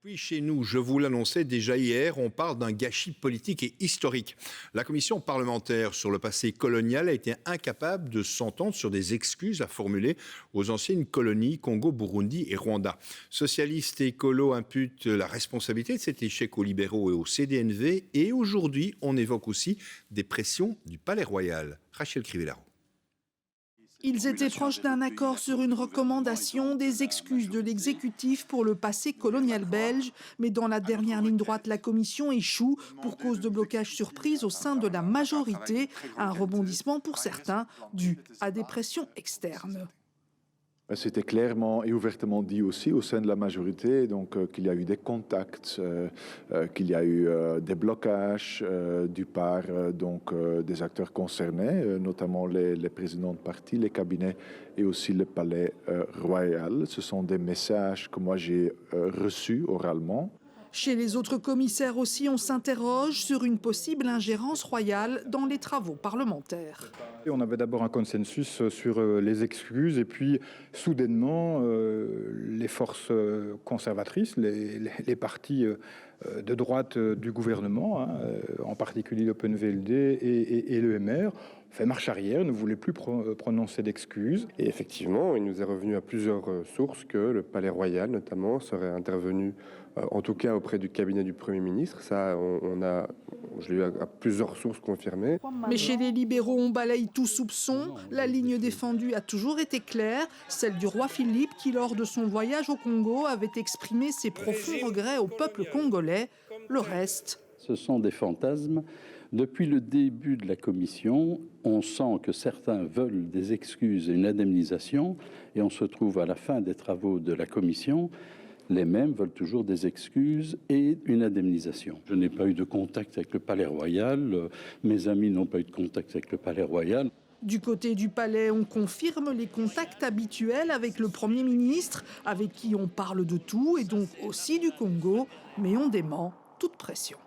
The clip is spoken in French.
Puis chez nous, je vous l'annonçais déjà hier, on parle d'un gâchis politique et historique. La commission parlementaire sur le passé colonial a été incapable de s'entendre sur des excuses à formuler aux anciennes colonies Congo, Burundi et Rwanda. Socialistes et écolos imputent la responsabilité de cet échec aux libéraux et au CDNV. Et aujourd'hui, on évoque aussi des pressions du Palais Royal. Rachel Crivellaro. Ils étaient proches d'un accord sur une recommandation des excuses de l'exécutif pour le passé colonial belge, mais dans la dernière ligne droite, la commission échoue pour cause de blocage surprise au sein de la majorité, un rebondissement pour certains dû à des pressions externes. C'était clairement et ouvertement dit aussi au sein de la majorité, donc qu'il y a eu des contacts, qu'il y a eu des blocages du part des acteurs concernés, notamment les présidents de parti, les cabinets et aussi le palais royal. Ce sont des messages que moi j'ai reçus oralement. Chez les autres commissaires aussi, on s'interroge sur une possible ingérence royale dans les travaux parlementaires. On avait d'abord un consensus sur les excuses et puis soudainement les forces conservatrices, les partis de droite du gouvernement, en particulier l'Open VLD et le MR, fait marche arrière, ne voulait plus prononcer d'excuses. Et effectivement, il nous est revenu à plusieurs sources que le Palais Royal, notamment, serait intervenu, en tout cas auprès du cabinet du Premier ministre. Ça, je l'ai eu à plusieurs sources confirmées. Mais chez les libéraux, on balaye tout soupçon. La ligne défendue a toujours été claire, celle du roi Philippe qui, lors de son voyage au Congo, avait exprimé ses profonds regrets au peuple congolais. Le reste... Ce sont des fantasmes. Depuis le début de la commission, on sent que certains veulent des excuses et une indemnisation, et on se trouve à la fin des travaux de la commission, les mêmes veulent toujours des excuses et une indemnisation. Je n'ai pas eu de contact avec le Palais Royal, mes amis n'ont pas eu de contact avec le Palais Royal. Du côté du palais, on confirme les contacts habituels avec le Premier ministre, avec qui on parle de tout, et donc aussi du Congo, mais on dément toute pression.